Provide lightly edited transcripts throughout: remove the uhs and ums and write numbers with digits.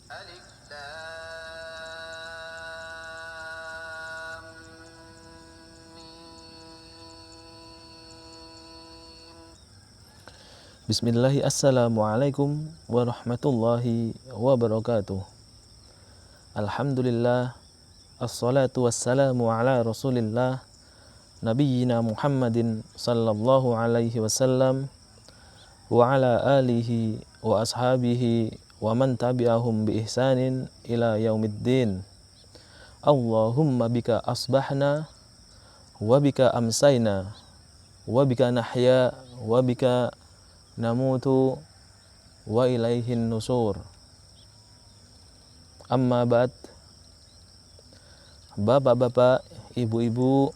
Alif Lam Mim. Bismillahi assalamualaikum warahmatullahi wabarakatuh. Alhamdulillah, assalatu wassalamu ala rasulillah, nabiyyina Muhammadin sallallahu alaihi wasallam, wa ala alihi wa ashabihi wa man tabi'ahum bi ihsanin ila yaumiddin. Allahumma bika asbahna, wa bika amsayna, wa bika nahya, wa bika namutu, wa ilaihin nusur. Amma ba'd. Bapak-bapak, ibu-ibu,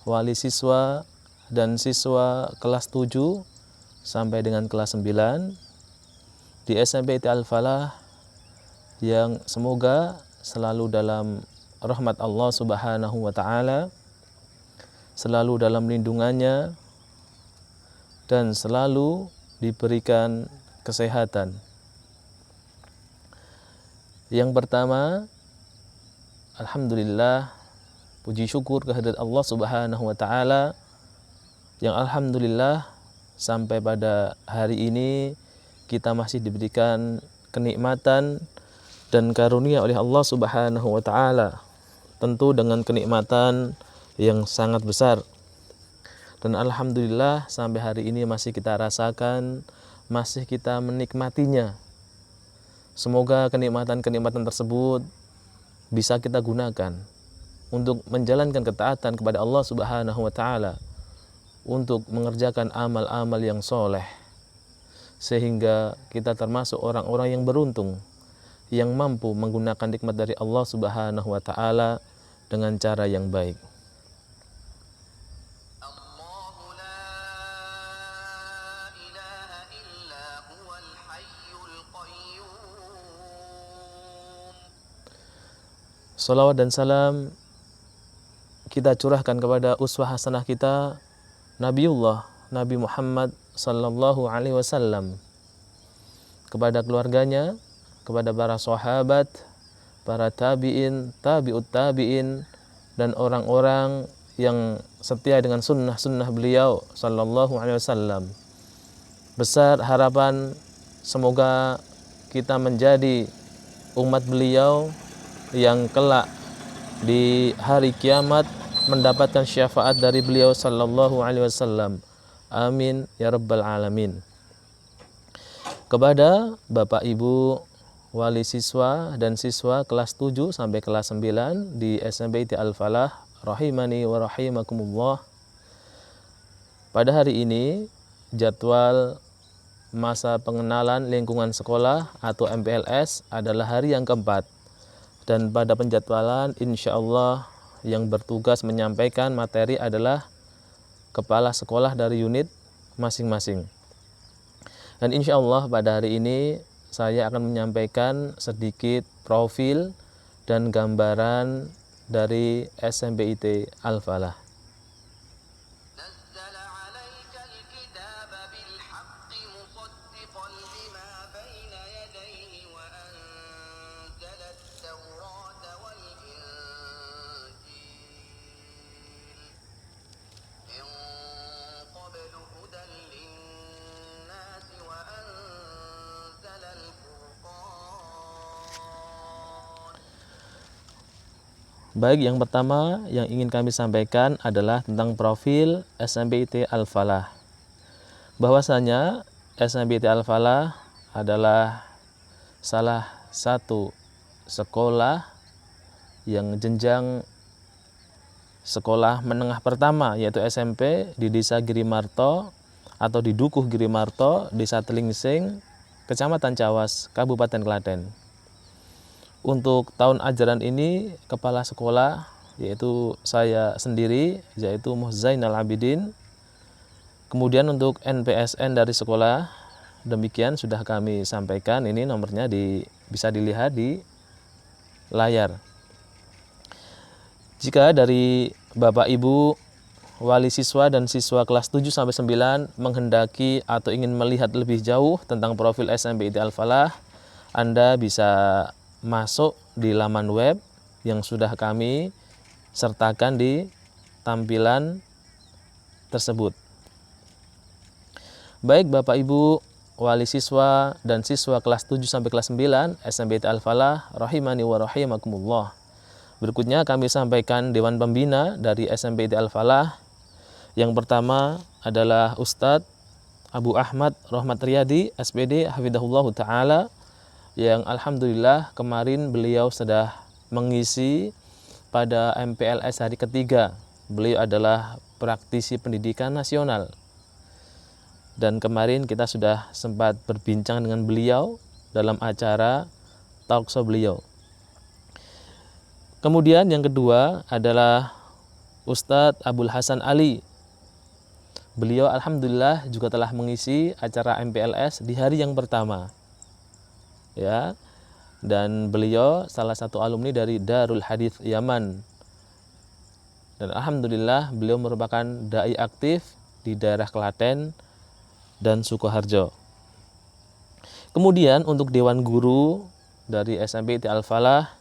wali siswa dan siswa kelas 7 sampai dengan kelas 9 di SMP Al-Falah yang semoga selalu dalam rahmat Allah Subhanahu wa taala, selalu dalam lindungannya, dan selalu diberikan kesehatan. Yang pertama, alhamdulillah, puji syukur kehadirat Allah Subhanahu wa taala yang alhamdulillah sampai pada hari ini kita masih diberikan kenikmatan dan karunia oleh Allah Subhanahu wa taala. Tentu dengan kenikmatan yang sangat besar. Dan alhamdulillah sampai hari ini masih kita rasakan, masih kita menikmatinya. Semoga kenikmatan-kenikmatan tersebut bisa kita gunakan untuk menjalankan ketaatan kepada Allah Subhanahu wa taala, untuk mengerjakan amal-amal yang soleh, sehingga kita termasuk orang-orang yang beruntung, yang mampu menggunakan nikmat dari Allah Subhanahu wa taala dengan cara yang baik. Salawat dan salam kita curahkan kepada uswah hasanah kita, Nabiullah Nabi Muhammad sallallahu alaihi wasallam, kepada keluarganya, kepada para sahabat, para tabi'in, tabi'ut tabi'in, dan orang-orang yang setia dengan sunnah-sunnah beliau sallallahu alaihi wasallam. Besar harapan semoga kita menjadi umat beliau yang kelak di hari kiamat mendapatkan syafaat dari beliau sallallahu alaihi wasallam. Amin ya rabbal alamin. Kepada Bapak Ibu wali siswa dan siswa kelas 7 sampai kelas 9 di SMP Al-Falah rahimani wa rahimakumullah. Pada hari ini jadwal masa pengenalan lingkungan sekolah atau MPLS adalah hari yang keempat. Dan pada penjadwalan insya Allah yang bertugas menyampaikan materi adalah kepala sekolah dari unit masing-masing. Dan insya Allah pada hari ini saya akan menyampaikan sedikit profil dan gambaran dari SMPIT Al-Falah. Baik, yang pertama yang ingin kami sampaikan adalah tentang profil SMPIT Al-Falah. Bahwasanya SMPIT Al-Falah adalah salah satu sekolah yang jenjang sekolah menengah pertama, yaitu SMP di Desa Girimarto atau di Dukuh Girimarto, Desa Telingsing, Kecamatan Cawas, Kabupaten Klaten. Untuk tahun ajaran ini kepala sekolah yaitu saya sendiri, yaitu Zainal Abidin. Kemudian untuk NPSN dari sekolah demikian sudah kami sampaikan, ini nomornya bisa dilihat di layar. Jika dari Bapak Ibu wali siswa dan siswa kelas 7 sampai 9 menghendaki atau ingin melihat lebih jauh tentang profil SMPIT Al-Falah Anda bisa masuk di laman web yang sudah kami sertakan di tampilan tersebut. Baik Bapak Ibu, wali siswa dan siswa kelas 7 sampai kelas 9 SMBT Al-Falah rahimani wa rahimakumullah. Berikutnya kami sampaikan Dewan Pembina dari SMBT Al-Falah. Yang pertama adalah Ustadz Abu Ahmad Rahmat Riyadi SPD hafidhahullah ta'ala, yang alhamdulillah kemarin beliau sudah mengisi pada MPLS hari ketiga. Beliau adalah praktisi pendidikan nasional. Dan kemarin kita sudah sempat berbincang dengan beliau dalam acara talkshow beliau. Kemudian yang kedua adalah Ustadz Abdul Hasan Ali. Beliau alhamdulillah juga telah mengisi acara MPLS di hari yang pertama. Ya. Dan beliau salah satu alumni dari Darul Hadits Yaman. Dan alhamdulillah beliau merupakan dai aktif di daerah Klaten dan Sukoharjo. Kemudian untuk Dewan Guru dari SMBT Al-Falah,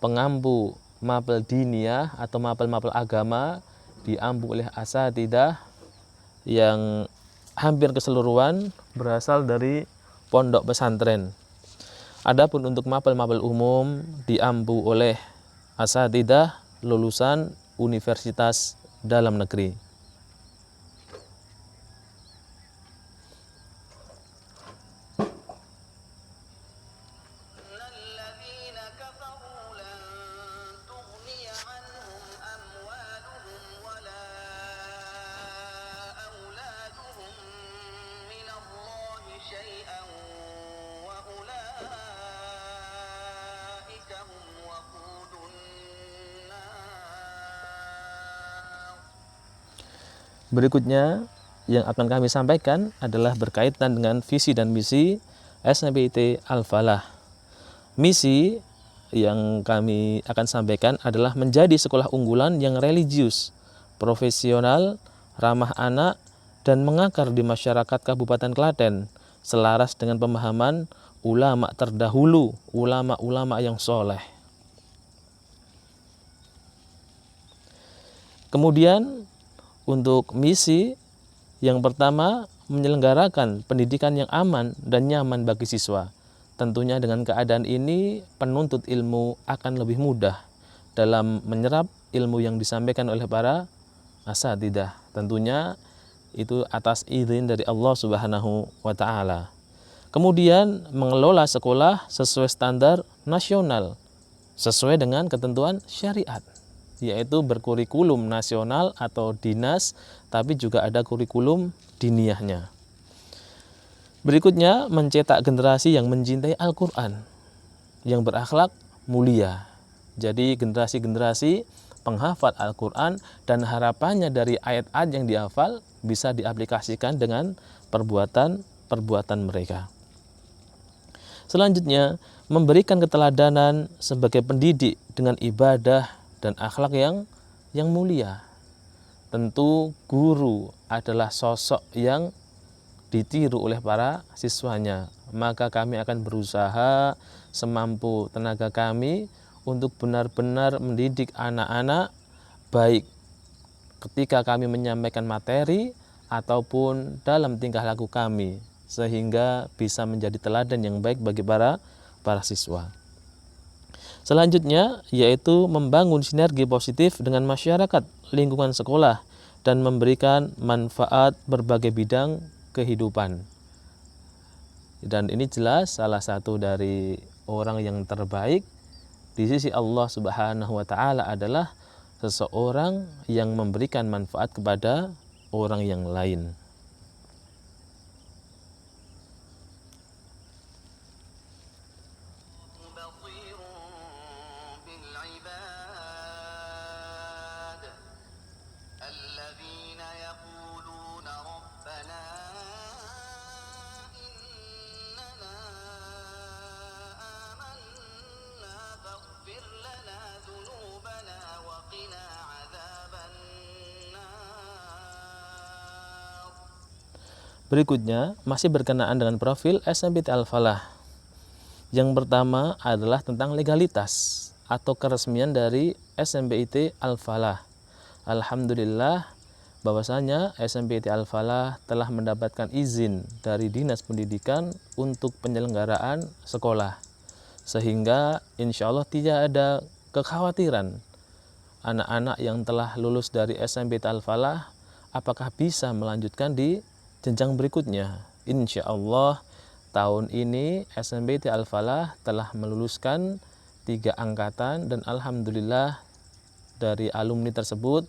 pengampu mapel diniyah atau mapel-mapel agama diampu oleh asatidah yang hampir keseluruhan berasal dari pondok pesantren. Adapun untuk mapel-mapel umum diampu oleh asatidah lulusan universitas dalam negeri. Berikutnya yang akan kami sampaikan adalah berkaitan dengan visi dan misi SMBT Al-Falah. Misi yang kami akan sampaikan adalah menjadi sekolah unggulan yang religius, profesional, ramah anak, dan mengakar di masyarakat Kabupaten Klaten, selaras dengan pemahaman ulama terdahulu, ulama-ulama yang soleh. Kemudian untuk misi yang pertama, menyelenggarakan pendidikan yang aman dan nyaman bagi siswa. Tentunya dengan keadaan ini penuntut ilmu akan lebih mudah dalam menyerap ilmu yang disampaikan oleh para asatidah. Tentunya itu atas izin dari Allah Subhanahu wa taala. Kemudian mengelola sekolah sesuai standar nasional sesuai dengan ketentuan syariat, yaitu berkurikulum nasional atau dinas, tapi juga ada kurikulum diniyahnya. Berikutnya, mencetak generasi yang mencintai Al-Quran, yang berakhlak mulia. Jadi generasi-generasi penghafal Al-Quran, dan harapannya dari ayat-ayat yang dihafal bisa diaplikasikan dengan perbuatan mereka. Selanjutnya, memberikan keteladanan sebagai pendidik dengan ibadah dan akhlak yang mulia. Tentu guru adalah sosok yang ditiru oleh para siswanya. Maka kami akan berusaha semampu tenaga kami untuk benar-benar mendidik anak-anak, baik ketika kami menyampaikan materi ataupun dalam tingkah laku kami, sehingga bisa menjadi teladan yang baik bagi para siswa. Selanjutnya yaitu membangun sinergi positif dengan masyarakat lingkungan sekolah dan memberikan manfaat berbagai bidang kehidupan. Dan ini jelas salah satu dari orang yang terbaik di sisi Allah Subhanahu wa taala adalah seseorang yang memberikan manfaat kepada orang yang lain. Berikutnya, masih berkenaan dengan profil SMBT Al-Falah. Yang pertama adalah tentang legalitas atau keresmian dari SMPIT Al-Falah. Alhamdulillah bahwasanya SMPIT Al-Falah telah mendapatkan izin dari Dinas Pendidikan untuk penyelenggaraan sekolah. Sehingga insya Allah tidak ada kekhawatiran anak-anak yang telah lulus dari SMPIT Al-Falah apakah bisa melanjutkan di jenjang berikutnya. Insya Allah tahun ini SMPIT Al-Falah telah meluluskan 3 angkatan dan alhamdulillah dari alumni tersebut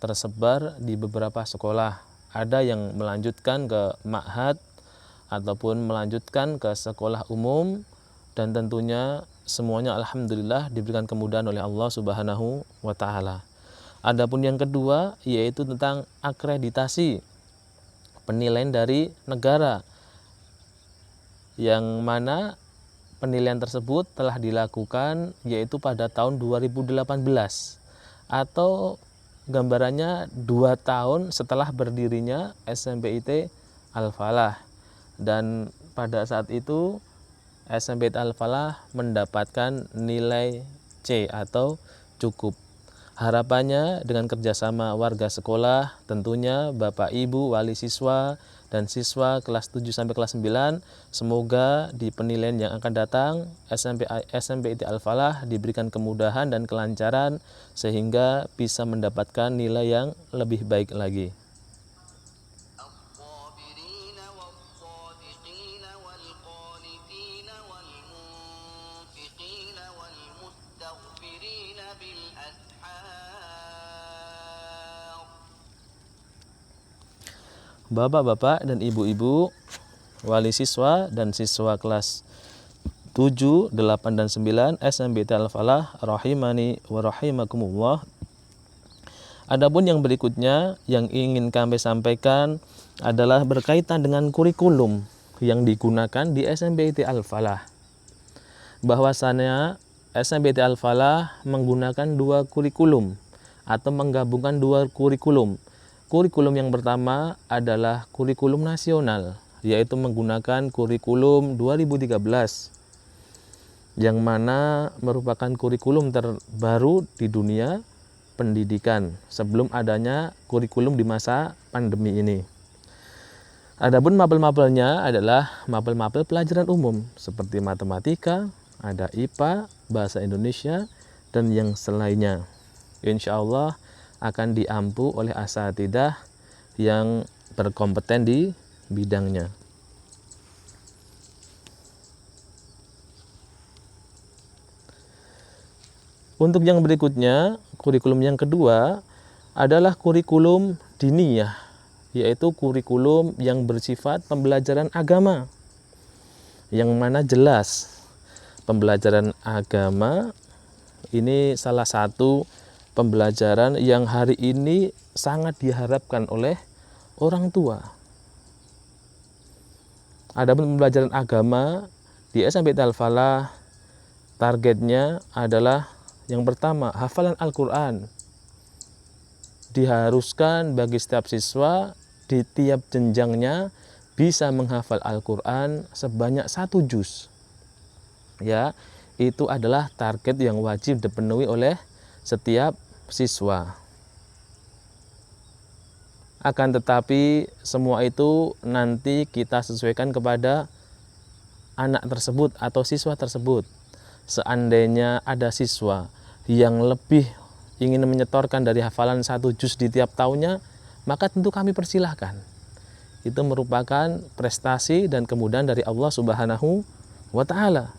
tersebar di beberapa sekolah. Ada yang melanjutkan ke ma'had ataupun melanjutkan ke sekolah umum, dan tentunya semuanya alhamdulillah diberikan kemudahan oleh Allah Subhanahu wa taala. Adapun yang kedua yaitu tentang akreditasi penilaian dari negara, yang mana penilaian tersebut telah dilakukan yaitu pada tahun 2018 atau gambarannya 2 tahun setelah berdirinya SMPIT Al-Falah, dan pada saat itu SMPIT Al-Falah mendapatkan nilai C atau cukup. Harapannya dengan kerjasama warga sekolah, tentunya Bapak Ibu wali siswa dan siswa kelas 7 sampai kelas 9, semoga di penilaian yang akan datang SMPIT Al-Falah diberikan kemudahan dan kelancaran sehingga bisa mendapatkan nilai yang lebih baik lagi. الصابرين والصادقين والقانتين والمنفقين والمستغفرين بالأسحار. Bapak-bapak dan ibu-ibu wali siswa dan siswa kelas 7, 8, dan 9 SMPIT Al-Falah rahimani wa rahimakumullah. Adapun yang berikutnya yang ingin kami sampaikan adalah berkaitan dengan kurikulum yang digunakan di SMPIT Al-Falah. Bahwasannya SMPIT Al-Falah menggunakan 2 kurikulum atau menggabungkan 2 kurikulum. Kurikulum yang pertama adalah kurikulum nasional, yaitu menggunakan kurikulum 2013, yang mana merupakan kurikulum terbaru di dunia pendidikan sebelum adanya kurikulum di masa pandemi ini. Adapun mapel-mapelnya adalah mapel-mapel pelajaran umum seperti matematika, ada IPA, bahasa Indonesia, dan yang selainnya. Insya Allah akan diampu oleh asatidzah yang berkompeten di bidangnya. Untuk yang berikutnya, kurikulum yang kedua adalah kurikulum diniyah, yaitu kurikulum yang bersifat pembelajaran agama, yang mana jelas pembelajaran agama ini salah satu pembelajaran yang hari ini sangat diharapkan oleh orang tua. Adapun pembelajaran agama di SMPIT Al-Falah targetnya adalah yang pertama, hafalan Al-Quran. Diharuskan bagi setiap siswa di tiap jenjangnya bisa menghafal Al-Quran sebanyak 1 juz. Ya, itu adalah target yang wajib dipenuhi oleh setiap siswa. Akan tetapi semua itu nanti kita sesuaikan kepada anak tersebut atau siswa tersebut. Seandainya ada siswa yang lebih ingin menyetorkan dari hafalan 1 juz di tiap tahunnya, maka tentu kami persilahkan. Itu merupakan prestasi dan kemudahan dari Allah Subhanahu wa taala.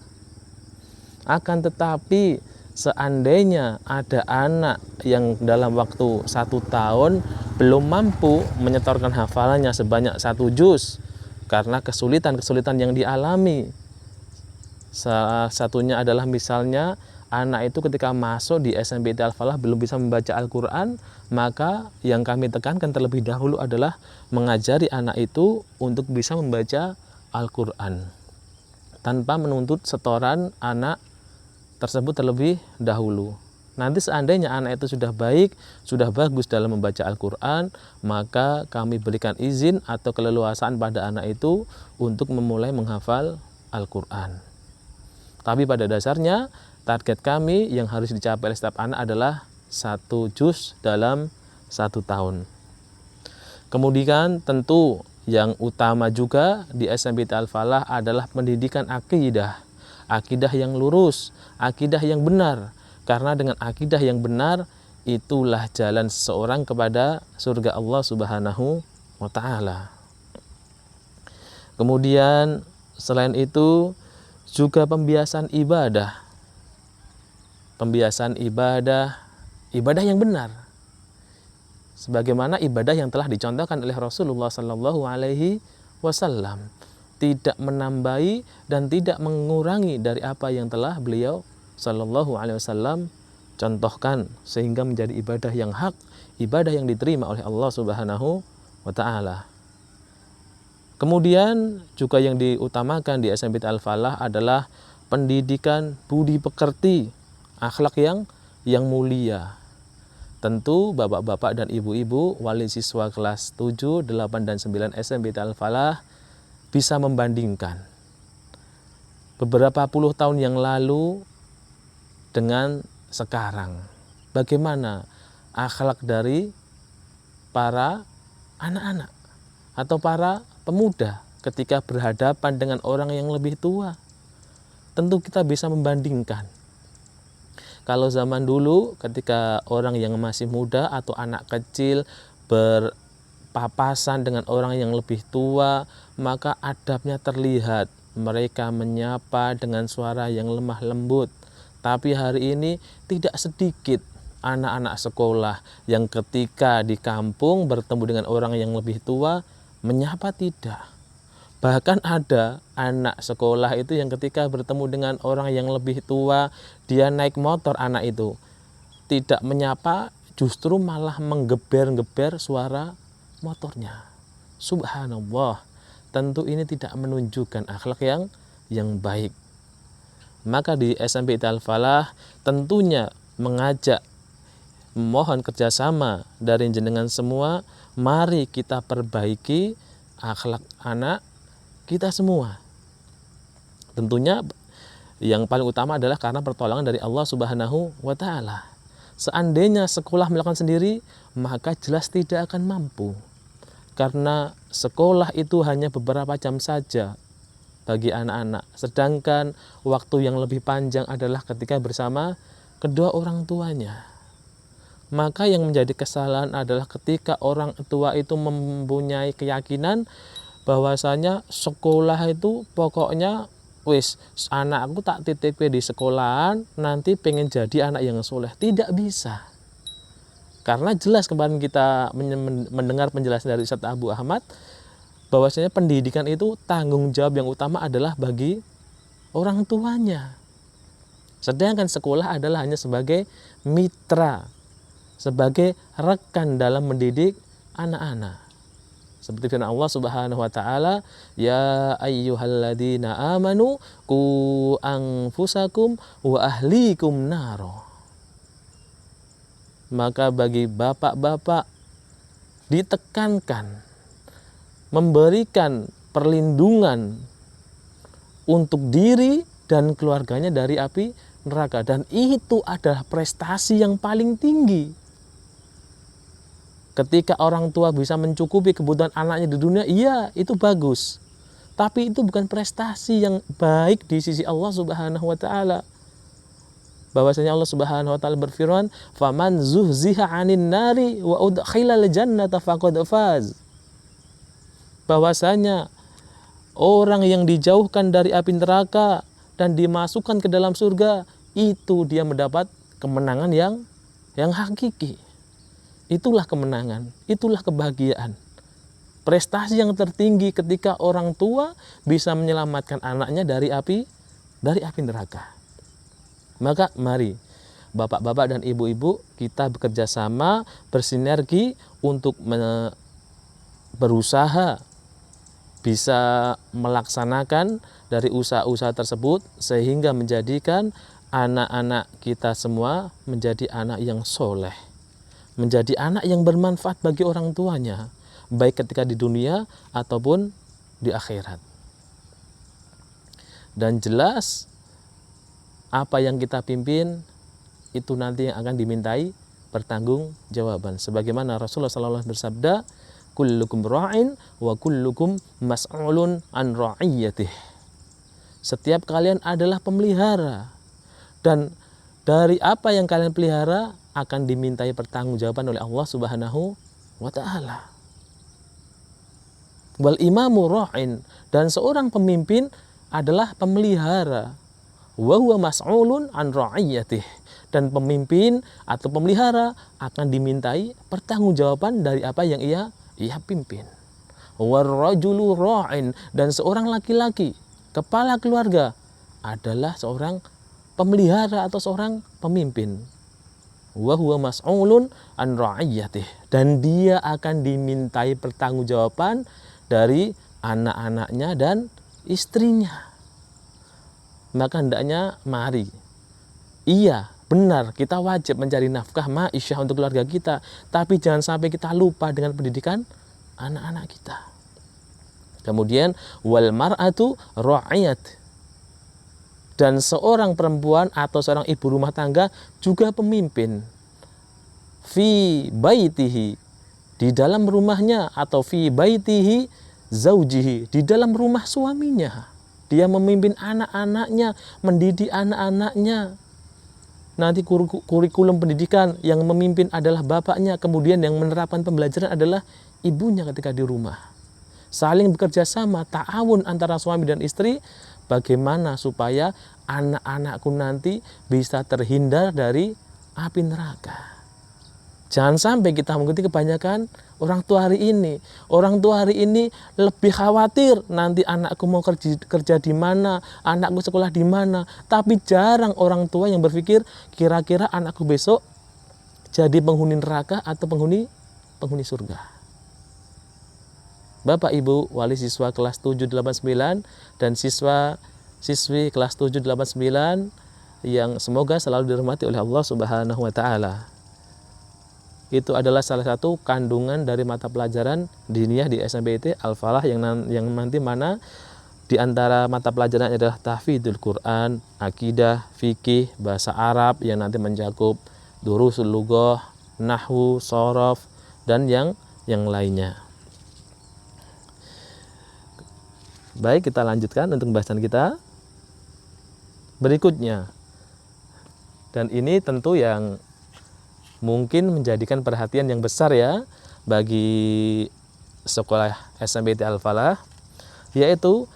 Akan tetapi seandainya ada anak yang dalam waktu 1 tahun belum mampu menyetorkan hafalannya sebanyak 1 juz karena kesulitan-kesulitan yang dialami, salah satunya adalah misalnya anak itu ketika masuk di SMPIT Al-Falah belum bisa membaca Al-Quran, maka yang kami tekankan terlebih dahulu adalah mengajari anak itu untuk bisa membaca Al-Quran tanpa menuntut setoran anak tersebut terlebih dahulu. Nanti seandainya anak itu sudah baik, sudah bagus dalam membaca Al-Quran, maka kami berikan izin atau keleluasaan pada anak itu untuk memulai menghafal Al-Quran. Tapi pada dasarnya target kami yang harus dicapai oleh setiap anak adalah 1 juz dalam 1 tahun. Kemudian tentu yang utama juga di SMPT Al-Falah adalah pendidikan akidah. Akidah yang lurus, akidah yang benar. Karena dengan akidah yang benar, itulah jalan seseorang kepada surga Allah Subhanahu wa ta'ala. Kemudian selain itu juga pembiasaan ibadah. Pembiasaan ibadah yang benar. Sebagaimana ibadah yang telah dicontohkan oleh Rasulullah Sallallahu Alaihi Wasallam, tidak menambahi dan tidak mengurangi dari apa yang telah beliau Sallallahu Alaihi Wasallam contohkan, sehingga menjadi ibadah yang hak, ibadah yang diterima oleh Allah Subhanahu wa ta'ala. Kemudian juga yang diutamakan di SMPT Al-Falah adalah pendidikan budi pekerti, akhlak yang mulia. Tentu bapak-bapak dan ibu-ibu wali siswa kelas 7, 8, dan 9 SMPT Al-Falah bisa membandingkan beberapa puluh tahun yang lalu dengan sekarang. Bagaimana akhlak dari para anak-anak atau para pemuda ketika berhadapan dengan orang yang lebih tua. Tentu kita bisa membandingkan. Kalau zaman dulu ketika orang yang masih muda atau anak kecil berpapasan dengan orang yang lebih tua, maka adabnya terlihat. Mereka menyapa dengan suara yang lemah lembut. Tapi hari ini tidak sedikit anak-anak sekolah yang ketika di kampung bertemu dengan orang yang lebih tua, menyapa tidak. Bahkan ada anak sekolah itu yang ketika bertemu dengan orang yang lebih tua, dia naik motor, anak itu tidak menyapa, justru malah menggeber-geber suara motornya. Subhanallah, tentu ini tidak menunjukkan akhlak yang baik. Maka di SMPT Al-Falah tentunya mengajak, mohon kerjasama dari jenengan semua. Mari kita perbaiki akhlak anak kita semua. Tentunya yang paling utama adalah karena pertolongan dari Allah Subhanahu wa ta'ala. Seandainya sekolah melakukan sendiri, maka jelas tidak akan mampu. Karena sekolah itu hanya beberapa jam saja bagi anak-anak. Sedangkan waktu yang lebih panjang adalah ketika bersama kedua orang tuanya. Maka yang menjadi kesalahan adalah ketika orang tua itu mempunyai keyakinan bahwasanya sekolah itu pokoknya wis anakku tak titip di sekolahan nanti pengen jadi anak yang soleh. Tidak bisa. Karena jelas kemarin kita mendengar penjelasan dari Ustaz Abu Ahmad bahwasanya pendidikan itu tanggung jawab yang utama adalah bagi orang tuanya. Sedangkan sekolah adalah hanya sebagai mitra, sebagai rekan dalam mendidik anak-anak. Seperti firman Allah Subhanahu wa ta'ala, ya ayyuhalladzina amanu qu anfusakum wa ahlikum naro. Maka bagi bapak-bapak ditekankan memberikan perlindungan untuk diri dan keluarganya dari api neraka, dan itu adalah prestasi yang paling tinggi. Ketika orang tua bisa mencukupi kebutuhan anaknya di dunia, iya itu bagus. Tapi itu bukan prestasi yang baik di sisi Allah Subhanahu wa ta'ala. Bahwasanya Allah Subhanahu wa ta'ala berfirman, "Faman zuhziha 'anin nari wa udkhilal jannata faqad faz." Bahwasanya orang yang dijauhkan dari api neraka dan dimasukkan ke dalam surga, itu dia mendapat kemenangan yang hakiki. Itulah kemenangan, itulah kebahagiaan. Prestasi yang tertinggi ketika orang tua bisa menyelamatkan anaknya dari api neraka. Maka mari bapak-bapak dan ibu-ibu kita bekerja sama, bersinergi untuk berusaha bisa melaksanakan dari usaha-usaha tersebut sehingga menjadikan anak-anak kita semua menjadi anak yang soleh, menjadi anak yang bermanfaat bagi orang tuanya, baik ketika di dunia ataupun di akhirat. Dan jelas apa yang kita pimpin itu nanti yang akan dimintai pertanggungjawaban. Sebagaimana Rasulullah SAW bersabda, kullukum ra'in wa kullukum mas'ulun an ra'iyatih. Setiap kalian adalah pemelihara, dan dari apa yang kalian pelihara akan dimintai pertanggungjawaban oleh Allah Subhanahu wa ta'ala. Wal imamu ra'in, dan seorang pemimpin adalah pemelihara. Wa huwa mas'ulun an ra'iyatih, dan pemimpin atau pemelihara akan dimintai pertanggungjawaban dari apa yang ia pimpin. War rajulu ra'in, dan seorang laki-laki kepala keluarga adalah seorang pemelihara atau seorang pemimpin. Wa huwa mas'ulun an ra'iyatih, dan dia akan dimintai pertanggungjawaban dari anak-anaknya dan istrinya. Maka hendaknya mari, iya benar kita wajib mencari nafkah ma'isyah untuk keluarga kita, tapi jangan sampai kita lupa dengan pendidikan anak-anak kita. Kemudian wal mar'atu ra'iyat, dan seorang perempuan atau seorang ibu rumah tangga juga pemimpin. Fi baitihi, di dalam rumahnya, atau fi baitihi zaujihi, di dalam rumah suaminya. Dia memimpin anak-anaknya, mendidik anak-anaknya. Nanti kurikulum pendidikan yang memimpin adalah bapaknya, kemudian yang menerapkan pembelajaran adalah ibunya ketika di rumah. Saling bekerja sama, ta'awun antara suami dan istri, bagaimana supaya anak-anakku nanti bisa terhindar dari api neraka. Jangan sampai kita mengikuti kebanyakan orang tua hari ini. Orang tua hari ini lebih khawatir nanti anakku mau kerja di mana, anakku sekolah di mana. Tapi jarang orang tua yang berpikir kira-kira anakku besok jadi penghuni neraka atau penghuni surga. Bapak Ibu wali siswa kelas 789 dan siswi kelas 789 yang semoga selalu dirahmati oleh Allah Subhanahu wa taala. Itu adalah salah satu kandungan dari mata pelajaran diniyah di SMPIT Al-Falah yang nanti mana di antara mata pelajaran adalah tahfidzul Quran, akidah, fikih, bahasa Arab yang nanti mencakup durusul lughah, nahwu, shorof, dan yang lainnya. Baik, kita lanjutkan untuk pembahasan kita berikutnya. Dan ini tentu yang mungkin menjadikan perhatian yang besar ya bagi sekolah SMPIT Al-Falah, yaitu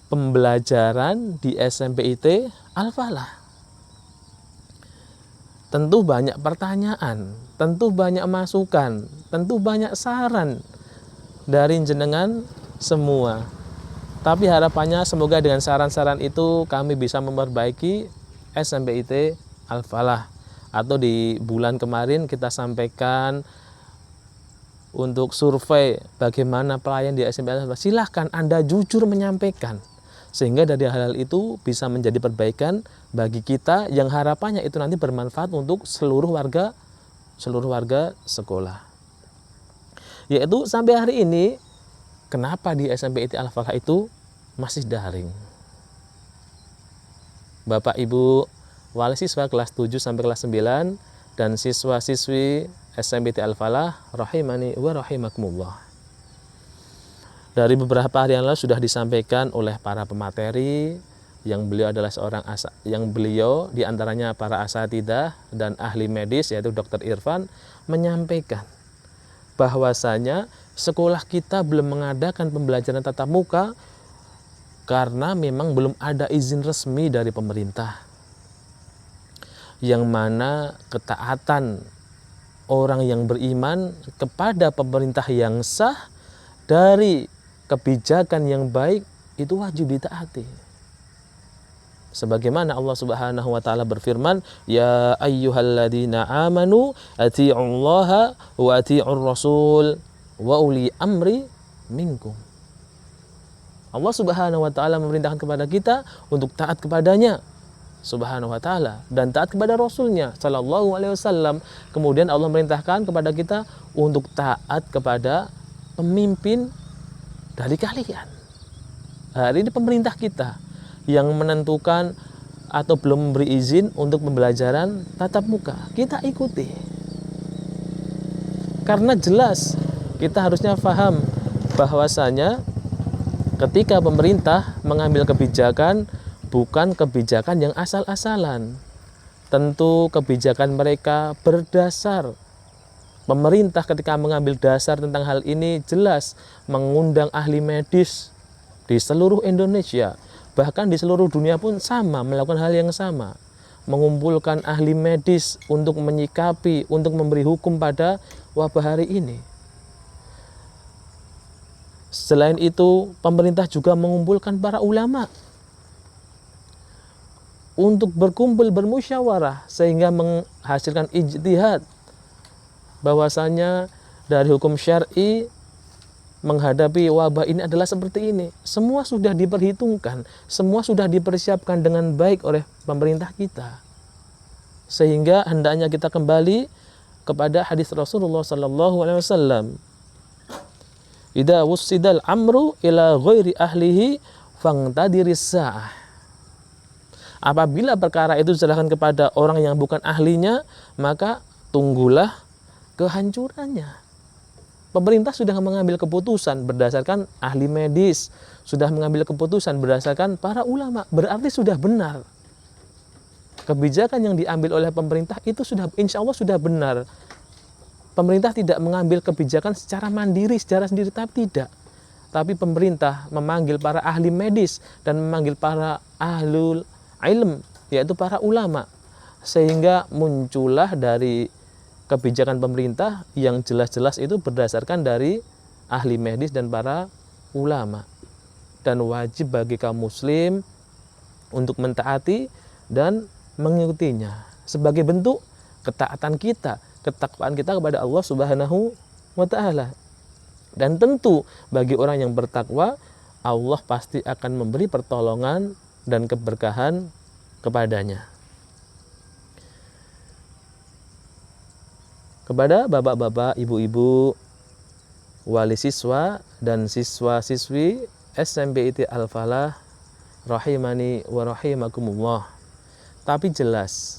pembelajaran di SMPIT Al-Falah. Tentu banyak pertanyaan, tentu banyak masukan, tentu banyak saran dari jenengan semua. Tapi harapannya semoga dengan saran-saran itu kami bisa memperbaiki SMPIT Al-Falah. Atau di bulan kemarin kita sampaikan untuk survei bagaimana pelayan di SMPIT Al-Falah. Silahkan Anda jujur menyampaikan, sehingga dari hal-hal itu bisa menjadi perbaikan bagi kita yang harapannya itu nanti bermanfaat untuk seluruh warga sekolah. Yaitu sampai hari ini kenapa di SMPIT Al-Falah itu masih daring? Bapak Ibu wali siswa kelas 7 sampai kelas 9 dan siswa-siswi SMPIT Al-Falah rahimani wa rahimakumullah. Dari beberapa hari yang lalu sudah disampaikan oleh para pemateri yang beliau adalah beliau diantaranya para asatidzah dan ahli medis yaitu Dr. Irfan menyampaikan bahwasanya sekolah kita belum mengadakan pembelajaran tatap muka karena memang belum ada izin resmi dari pemerintah, yang mana ketaatan orang yang beriman kepada pemerintah yang sah dari kebijakan yang baik itu wajib ditaati. Sebagaimana Allah Subhanahu wa taala berfirman, ya ayyuhalladzina amanu atii'ullaha wa atii'ur rasul wa uli amri minkum. Allah Subhanahu wa taala memerintahkan kepada kita untuk taat kepadanya Subhanahu wa ta'ala dan taat kepada Rasulnya Sallallahu alaihi wasallam. Kemudian Allah merintahkan kepada kita untuk taat kepada pemimpin dari kalian. Hari ini pemerintah kita yang menentukan atau belum memberi izin untuk pembelajaran tatap muka, kita ikuti. Karena jelas kita harusnya paham bahwasanya ketika pemerintah mengambil kebijakan, bukan kebijakan yang asal-asalan. Tentu kebijakan mereka berdasar. Pemerintah ketika mengambil dasar tentang hal ini jelas mengundang ahli medis di seluruh Indonesia. Bahkan di seluruh dunia pun sama, melakukan hal yang sama. Mengumpulkan ahli medis untuk menyikapi, untuk memberi hukum pada wabah hari ini. Selain itu, pemerintah juga mengumpulkan para ulama untuk berkumpul bermusyawarah sehingga menghasilkan ijtihad bahwasanya dari hukum syar'i menghadapi wabah ini adalah seperti ini. Semua sudah diperhitungkan, semua sudah dipersiapkan dengan baik oleh pemerintah kita. Sehingga hendaknya kita kembali kepada hadis Rasulullah sallallahu alaihi wasallam. Idza wussidal amru ila ghairi ahlihi fangtadiris sa'ah. Apabila perkara itu diserahkan kepada orang yang bukan ahlinya, maka tunggulah kehancurannya. Pemerintah sudah mengambil keputusan berdasarkan ahli medis, sudah mengambil keputusan berdasarkan para ulama, berarti sudah benar. Kebijakan yang diambil oleh pemerintah itu sudah, insya Allah sudah benar. Pemerintah tidak mengambil kebijakan secara mandiri, secara sendiri, tapi tidak. Tapi pemerintah memanggil para ahli medis dan memanggil para ahlul ilm, yaitu para ulama, sehingga muncullah dari kebijakan pemerintah yang jelas-jelas itu berdasarkan dari ahli medis dan para ulama. Dan wajib bagi kaum muslim untuk mentaati dan mengikutinya sebagai bentuk ketaatan kita, ketakwaan kita kepada Allah Subhanahu wa taala. Dan tentu bagi orang yang bertakwa, Allah pasti akan memberi pertolongan dan keberkahan kepadanya. Kepada bapak-bapak, ibu-ibu, wali siswa dan siswa-siswi SMPIT Al-Falah rahimani wa rahimakumullah. Tapi jelas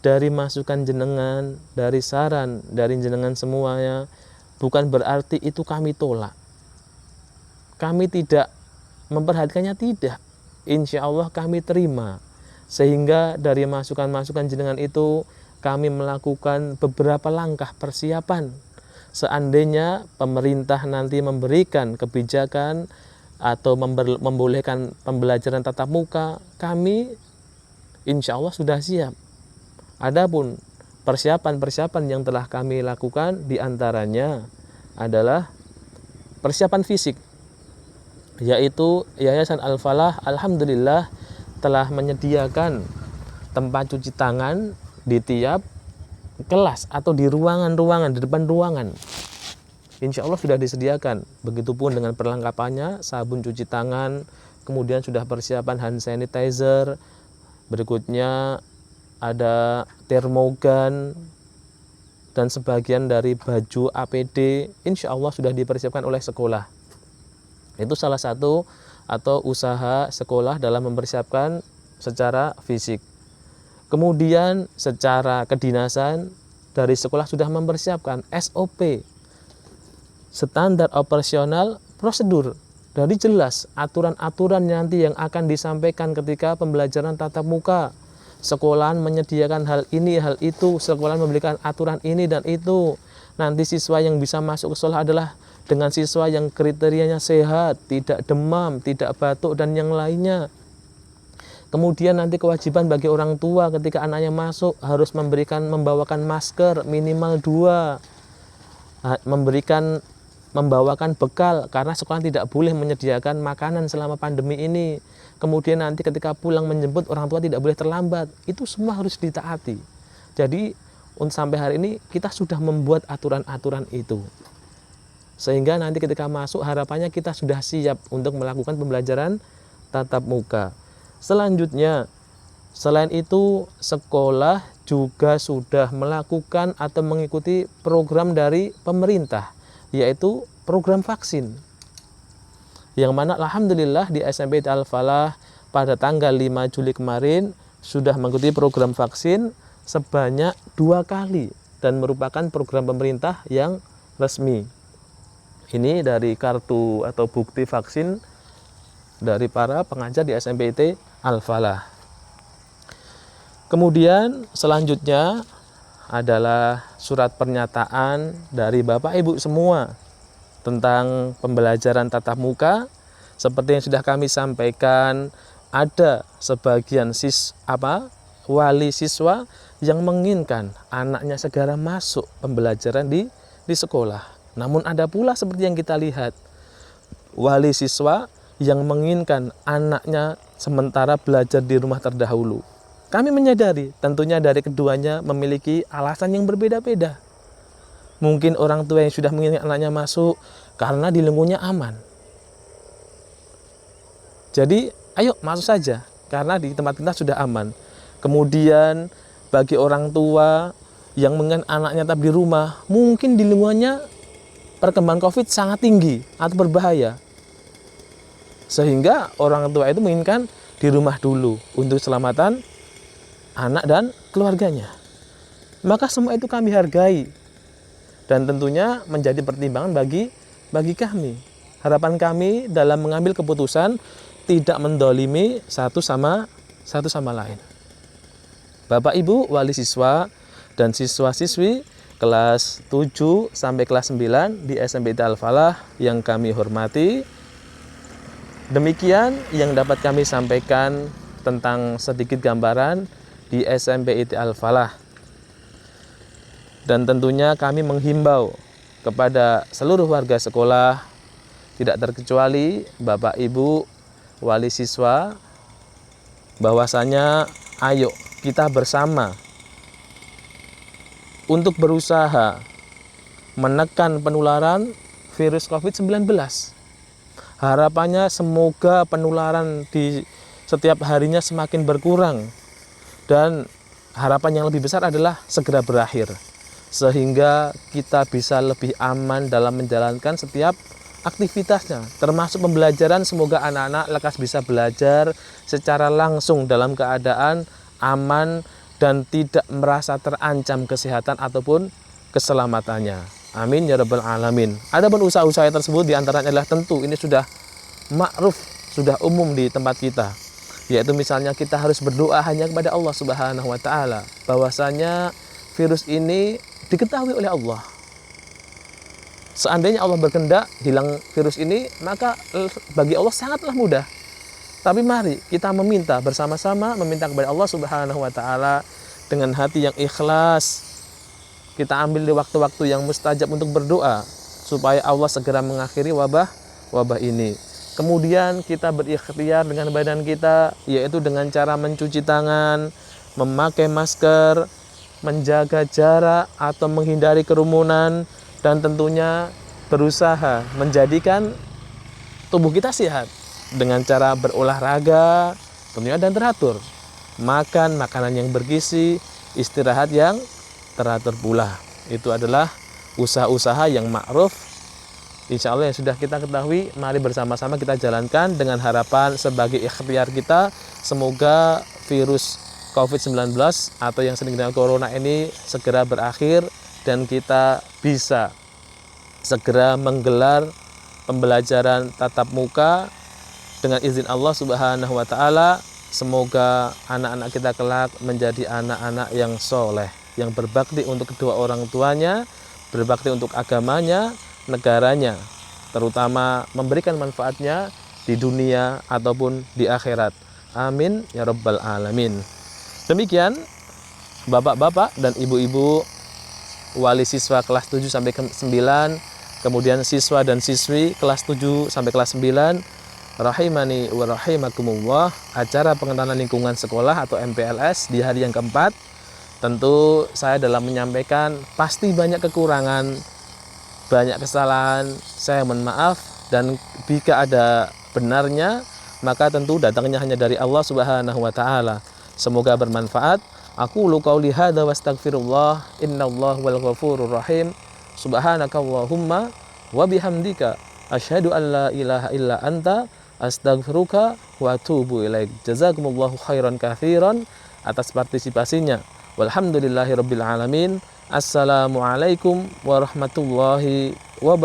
dari masukan jenengan, dari saran dari jenengan semuanya, bukan berarti itu kami tolak. Kami tidak memperhatikannya, tidak. Insya Allah kami terima. Sehingga dari masukan-masukan jenengan itu kami melakukan beberapa langkah persiapan. Seandainya pemerintah nanti memberikan kebijakan atau membolehkan pembelajaran tatap muka, kami insya Allah sudah siap. Adapun persiapan-persiapan yang telah kami lakukan diantaranya adalah persiapan fisik, yaitu Yayasan Al-Falah alhamdulillah telah menyediakan tempat cuci tangan di tiap kelas atau di ruangan-ruangan, di depan ruangan. Insya Allah sudah disediakan. Begitupun dengan perlengkapannya, sabun cuci tangan, kemudian sudah persiapan hand sanitizer, berikutnya ada termogan, dan sebagian dari baju APD, insya Allah sudah dipersiapkan oleh sekolah. Itu salah satu atau usaha sekolah dalam mempersiapkan secara fisik. Kemudian secara kedinasan dari sekolah sudah mempersiapkan SOP, standar operasional prosedur. Dari jelas aturan-aturan nanti yang akan disampaikan ketika pembelajaran tatap muka. Sekolahan menyediakan hal ini, hal itu, sekolahan memberikan aturan ini dan itu. Nanti siswa yang bisa masuk ke sekolah adalah dengan siswa yang kriterianya sehat, tidak demam, tidak batuk, dan yang lainnya. Kemudian nanti kewajiban bagi orang tua ketika anaknya masuk harus membawakan masker minimal 2, membawakan bekal karena sekolah tidak boleh menyediakan makanan selama pandemi ini. Kemudian nanti ketika pulang menjemput orang tua tidak boleh terlambat. Itu semua harus ditaati. Jadi untuk sampai hari ini kita sudah membuat aturan-aturan itu. Sehingga nanti ketika masuk harapannya kita sudah siap untuk melakukan pembelajaran tatap muka. Selanjutnya, selain itu sekolah juga sudah melakukan atau mengikuti program dari pemerintah, yaitu program vaksin. Yang mana alhamdulillah di SMPIT Al-Falah pada tanggal 5 Juli kemarin sudah mengikuti program vaksin sebanyak 2 kali dan merupakan program pemerintah yang resmi. Ini dari kartu atau bukti vaksin dari para pengajar di SMPIT Al-Falah. Kemudian selanjutnya adalah surat pernyataan dari Bapak Ibu semua tentang pembelajaran tatap muka. Seperti yang sudah kami sampaikan, ada sebagian wali siswa yang menginginkan anaknya segera masuk pembelajaran di sekolah. Namun ada pula seperti yang kita lihat, wali siswa yang menginginkan anaknya sementara belajar di rumah terdahulu. Kami menyadari tentunya dari keduanya memiliki alasan yang berbeda-beda. Mungkin orang tua yang sudah menginginkan anaknya masuk karena di lingkungannya aman. Jadi ayo masuk saja karena di tempat kita sudah aman. Kemudian bagi orang tua yang menginginkan anaknya tetap di rumah, mungkin di lingkungannya perkembangan COVID sangat tinggi atau berbahaya. Sehingga orang tua itu menginginkan di rumah dulu untuk keselamatan anak dan keluarganya. Maka semua itu kami hargai dan tentunya menjadi pertimbangan bagi kami. Harapan kami dalam mengambil keputusan tidak mendolimi satu sama lain. Bapak Ibu wali siswa dan siswa-siswi kelas 7 sampai kelas 9 di SMPIT Al-Falah yang kami hormati, demikian yang dapat kami sampaikan tentang sedikit gambaran di SMPIT Al-Falah. Dan tentunya kami menghimbau kepada seluruh warga sekolah, tidak terkecuali Bapak Ibu wali siswa, bahwasanya ayo kita bersama untuk berusaha menekan penularan virus COVID-19. Harapannya semoga penularan di setiap harinya semakin berkurang. Dan harapan yang lebih besar adalah segera berakhir. Sehingga kita bisa lebih aman dalam menjalankan setiap aktivitasnya. Termasuk pembelajaran, semoga anak-anak lekas bisa belajar secara langsung dalam keadaan aman dan tidak merasa terancam kesehatan ataupun keselamatannya. Amin ya rabbal alamin. Adapun usaha-usaha tersebut diantaranya adalah tentu ini sudah ma'ruf, sudah umum di tempat kita. Yaitu misalnya kita harus berdoa hanya kepada Allah Subhanahu wa taala bahwasanya virus ini diketahui oleh Allah. Seandainya Allah berkehendak hilang virus ini, maka bagi Allah sangatlah mudah. Tapi mari kita meminta bersama-sama, meminta kepada Allah Subhanahu wa taala dengan hati yang ikhlas. Kita ambil di waktu-waktu yang mustajab untuk berdoa supaya Allah segera mengakhiri wabah ini. Kemudian kita berikhtiar dengan badan kita, yaitu dengan cara mencuci tangan, memakai masker, menjaga jarak atau menghindari kerumunan, dan tentunya berusaha menjadikan tubuh kita sehat dengan cara berolahraga tentunya dan teratur, makan makanan yang bergizi, istirahat yang teratur pula. Itu adalah usaha-usaha yang ma'ruf, insya Allah yang sudah kita ketahui. Mari bersama-sama kita jalankan dengan harapan sebagai ikhtiar kita, semoga virus COVID-19 atau yang sering dikenal corona ini segera berakhir dan kita bisa segera menggelar pembelajaran tatap muka dengan izin Allah Subhanahu wa taala. Semoga anak-anak kita kelak menjadi anak-anak yang soleh, yang berbakti untuk kedua orang tuanya, berbakti untuk agamanya, negaranya, terutama memberikan manfaatnya di dunia ataupun di akhirat. Amin ya rabbal alamin. Demikian bapak-bapak dan ibu-ibu wali siswa kelas 7 sampai 9, kemudian siswa dan siswi kelas 7 sampai kelas 9, rahimani wa rahimakumullah, acara pengenalan lingkungan sekolah atau MPLS di hari yang keempat. Tentu saya dalam menyampaikan pasti banyak kekurangan, banyak kesalahan, saya mohon maaf, dan jika ada benarnya maka tentu datangnya hanya dari Allah Subhanahu wa taala. Semoga bermanfaat. Aku qauli hadza wastaghfirullah, innallaha wal ghafurur rahim. Subhanakallahumma wa bihamdika asyhadu an la ilaha illa anta Astaghfiruka wa atubu ilaik. Jazakumullahu khairan katsiran atas partisipasinya. Walhamdulillahirabbil alamin. Assalamualaikum warahmatullahi wabarakatuh.